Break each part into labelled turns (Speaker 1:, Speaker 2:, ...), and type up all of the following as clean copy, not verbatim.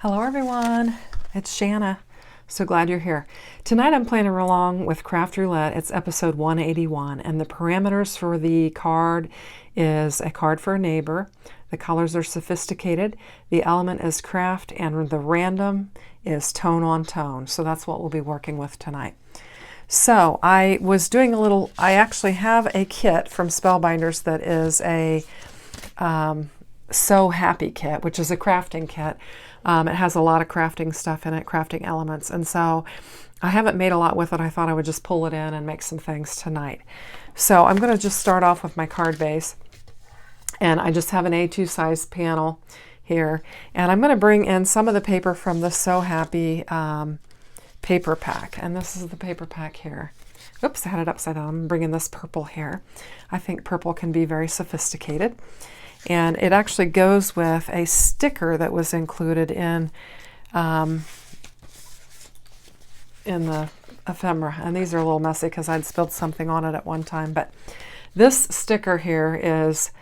Speaker 1: Hello everyone, it's Shanna. So glad you're here. Tonight I'm playing along with Craft Roulette. It's episode 181 and the parameters for the card is a card for a neighbor. The colors are sophisticated. The element is craft and the random is tone on tone. So that's what we'll be working with tonight. So I was doing I actually have a kit from Spellbinders that is a So Happy kit, which is a crafting kit. It has a lot of crafting stuff in it, crafting elements. And so I haven't made a lot with it. I thought I would just pull it in and make some things tonight. So I'm going to just start off with my card base. And I just have an A2 size panel here. And I'm going to bring in some of the paper from the So Happy paper pack. And this is the paper pack here. Oops, I had it upside down. I'm bringing this purple here. I think purple can be very sophisticated. And it actually goes with a sticker that was included in the ephemera. And these are a little messy because I'd spilled something on it at one time. But this sticker here is,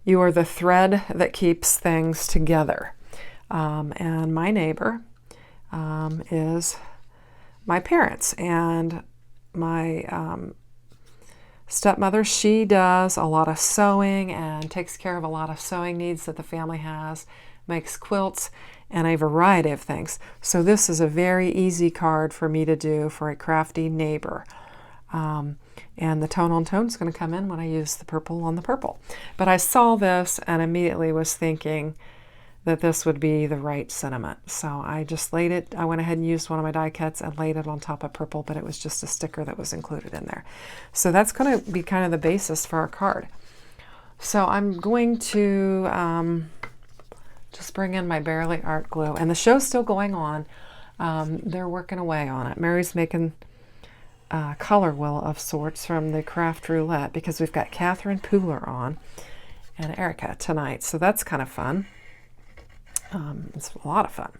Speaker 1: you are the thread that keeps things together. And my neighbor is my parents. And my stepmother, she does a lot of sewing and takes care of a lot of sewing needs that the family has, makes quilts and a variety of things. So this is a very easy card for me to do for a crafty neighbor. And the tone on tone is going to come in when I use the purple on the purple. But I saw this and immediately was thinking that this would be the right sentiment. So I just laid it, I went ahead and used one of my die cuts and laid it on top of purple, but it was just a sticker that was included in there. So that's going to be kind of the basis for our card. So I'm going to just bring in my Barely Art glue. And the show's still going on. They're working away on it. Mary's making a color wheel of sorts from the Craft Roulette because we've got Catherine Pooler on and Erica tonight. So that's kind of fun. It's a lot of fun.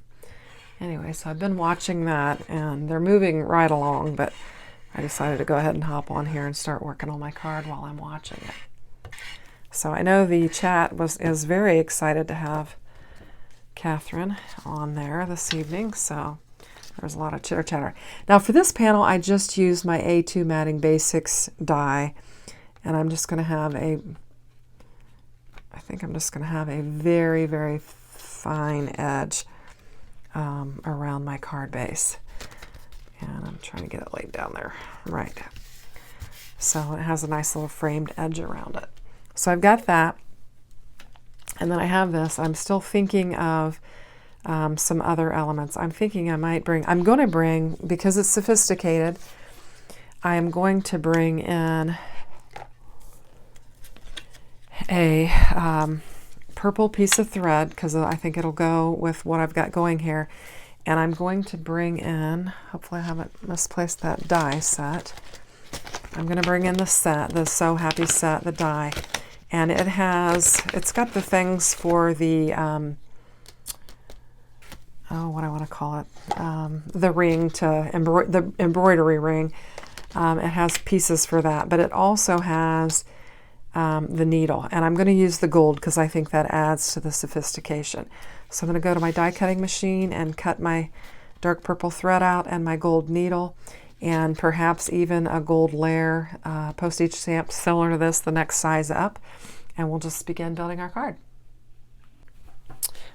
Speaker 1: Anyway, so I've been watching that and they're moving right along, but I decided to go ahead and hop on here and start working on my card while I'm watching it. So I know the chat is very excited to have Catherine on there this evening, so there's a lot of chitter chatter. Now for this panel, I just used my A2 Matting Basics die, and I'm just going to have I think I'm just going to have a very, very fine edge around my card base. And I'm trying to get it laid down there. Right. So it has a nice little framed edge around it. So I've got that. And then I have this. I'm still thinking of some other elements. I'm thinking I'm going to bring, because it's sophisticated, I am going to bring in a purple piece of thread because I think it'll go with what I've got going here. And I'm going to bring in, hopefully I haven't misplaced that die set. I'm going to bring in the set, the So Happy set, the die. And it's got the things for the, what do I want to call it? The ring the embroidery ring. It has pieces for that, but it also has the needle, and I'm going to use the gold because I think that adds to the sophistication. So I'm going to go to my die cutting machine and cut my dark purple thread out and my gold needle, and perhaps even a gold layer postage stamp similar to this, the next size up, and we'll just begin building our card.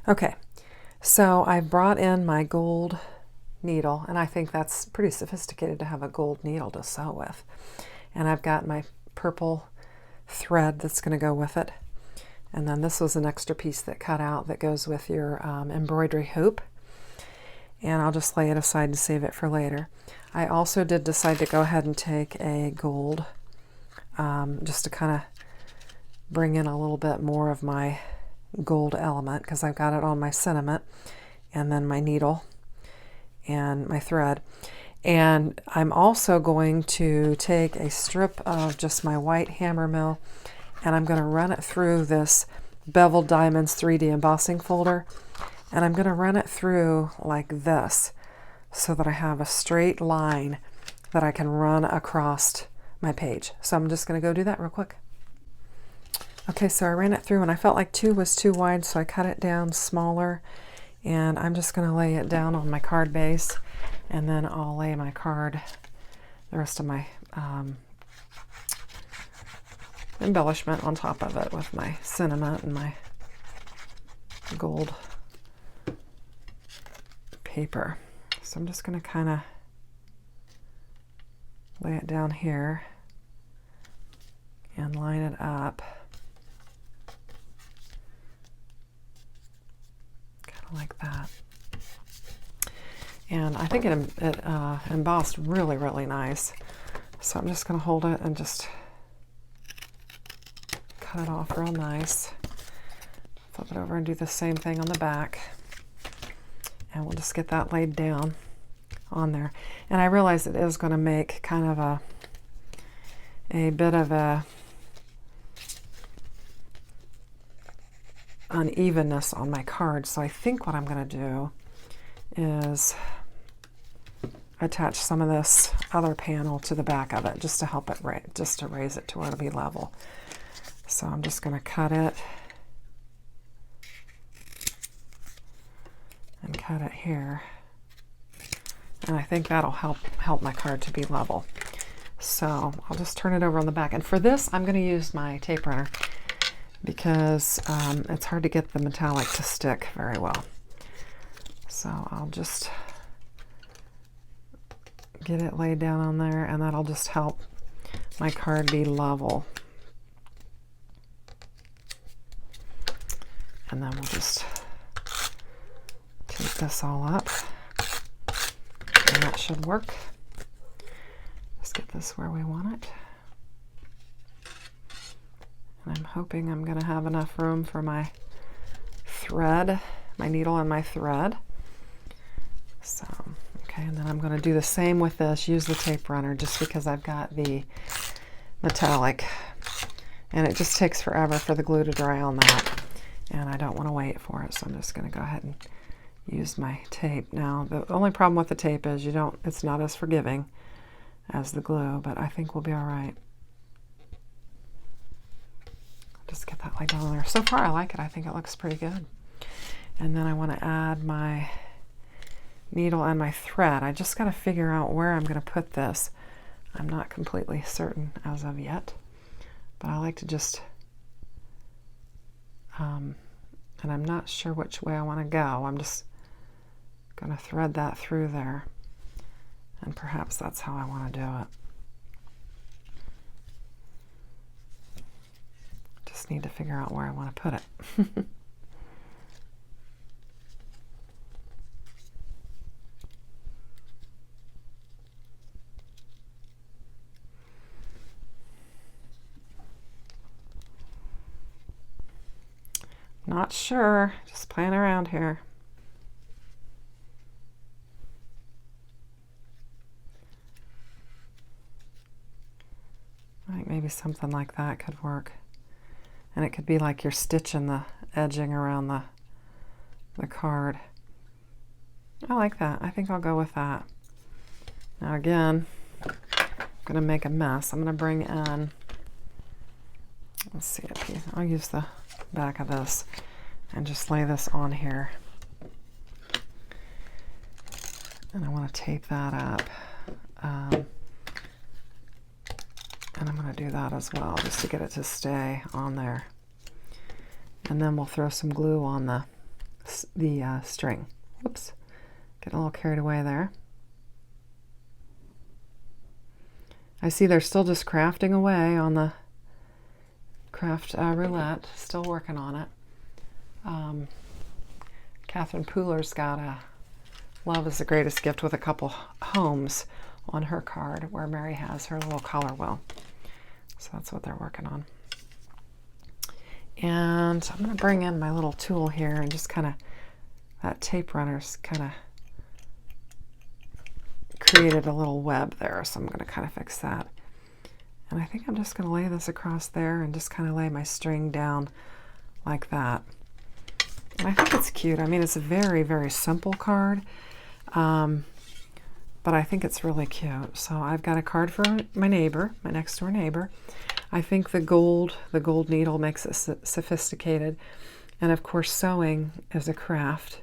Speaker 1: Okay, so I've brought in my gold needle, and I think that's pretty sophisticated to have a gold needle to sew with. And I've got my purple thread that's going to go with it, and then this was an extra piece that cut out that goes with your embroidery hoop, and I'll just lay it aside to save it for later. I also did decide to go ahead and take a gold just to kind of bring in a little bit more of my gold element because I've got it on my sentiment and then my needle and my thread. And I'm also going to take a strip of just my white hammer mill and I'm going to run it through this Beveled Diamonds 3D embossing folder, and I'm going to run it through like this so that I have a straight line that I can run across my page. So I'm just going to go do that real quick. Okay, so I ran it through and I felt like 2 was too wide, so I cut it down smaller And I'm just going to lay it down on my card base, and then I'll lay my card, the rest of my embellishment on top of it with my sentiment and my gold paper. So I'm just going to kind of lay it down here and line it up kind of like that. And I think it embossed really, really nice. So I'm just going to hold it and just cut it off real nice. Flip it over and do the same thing on the back. And we'll just get that laid down on there. And I realize it is going to make kind of a bit of a unevenness on my card. So I think what I'm going to do is attach some of this other panel to the back of it just to help it, just to raise it to where it'll be level. So I'm just going to cut it and cut it here. And I think that'll help my card to be level. So I'll just turn it over on the back. And for this, I'm going to use my tape runner because it's hard to get the metallic to stick very well. So I'll just get it laid down on there, and that'll just help my card be level. And then we'll just tape this all up, and that should work. Let's get this where we want it. And I'm hoping I'm going to have enough room for my thread, my needle and my thread. So, okay, and then I'm going to do the same with this, use the tape runner just because I've got the metallic, and it just takes forever for the glue to dry on that, and I don't want to wait for it, so I'm just going to go ahead and use my tape. Now, the only problem with the tape is it's not as forgiving as the glue, but I think we'll be all right. Just get that laid down there. So far, I like it. I think it looks pretty good. And then I want to add my needle and my thread. I just got to figure out where I'm going to put this. I'm not completely certain as of yet, but I like to just, and I'm not sure which way I want to go. I'm just going to thread that through there, and perhaps that's how I want to do it. Just need to figure out where I want to put it. Not sure, just playing around here. I think maybe something like that could work. And it could be like you're stitching the edging around the card. I like that. I think I'll go with that. Now again, I'm going to make a mess. I'm going to bring in, let's see, I'll use the back of this and just lay this on here. And I want to tape that up. And I'm going to do that as well, just to get it to stay on there. And then we'll throw some glue on the string. Whoops, getting a little carried away there. I see they're still just crafting away on the craft roulette, still working on it. Catherine Pooler's got a Love is the Greatest Gift with a couple homes on her card where Mary has her little color wheel. So that's what they're working on. And I'm going to bring in my little tool here and just kind of, that tape runner's kind of created a little web there, so I'm going to kind of fix that. And I think I'm just going to lay this across there and just kind of lay my string down like that. And I think it's cute. I mean, it's a very, very simple card, but I think it's really cute. So I've got a card for my neighbor, my next door neighbor. I think the gold needle makes it sophisticated. And of course, sewing is a craft.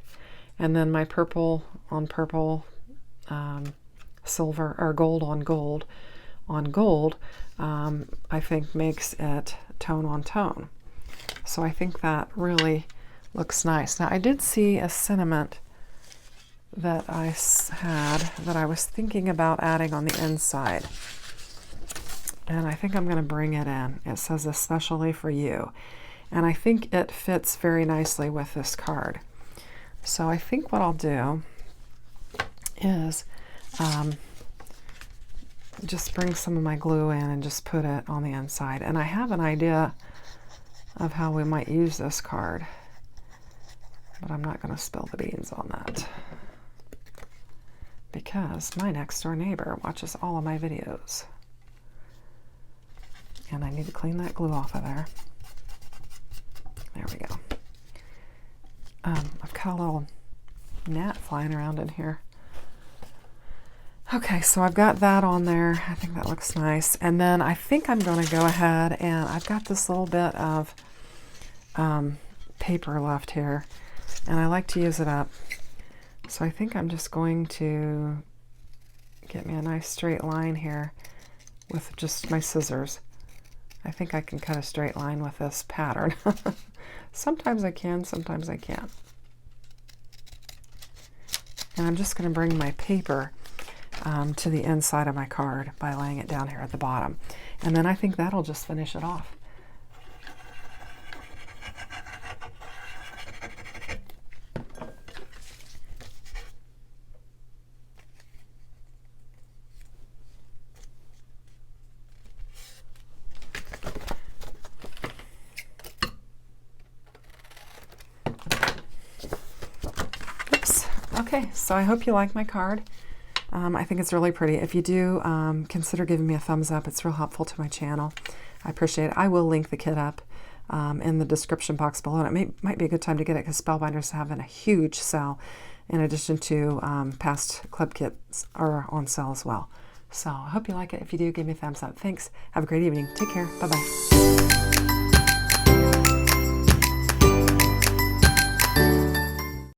Speaker 1: And then my purple on purple, silver, or gold on gold on gold, I think makes it tone on tone. So I think that really looks nice. Now I did see a sentiment that I had that I was thinking about adding on the inside. And I think I'm going to bring it in. It says especially for you. And I think it fits very nicely with this card. So I think what I'll do is just bring some of my glue in and just put it on the inside. And I have an idea of how we might use this card, but I'm not going to spill the beans on that because my next door neighbor watches all of my videos. And I need to clean that glue off of there. There we go. I've got a little gnat flying around in here. Okay, so I've got that on there. I think that looks nice. And then I think I'm going to go ahead and I've got this little bit of paper left here, and I like to use it up. So I think I'm just going to get me a nice straight line here with just my scissors. I think I can cut a straight line with this pattern. Sometimes I can, sometimes I can't. And I'm just going to bring my paper to the inside of my card by laying it down here at the bottom. And then I think that'll just finish it off. Oops. Okay, so I hope you like my card. I think it's really pretty. If you do, consider giving me a thumbs up. It's real helpful to my channel. I appreciate it. I will link the kit up in the description box below. And it might be a good time to get it because Spellbinders have a huge sale, in addition to past club kits are on sale as well. So I hope you like it. If you do, give me a thumbs up. Thanks. Have a great evening. Take care. Bye-bye.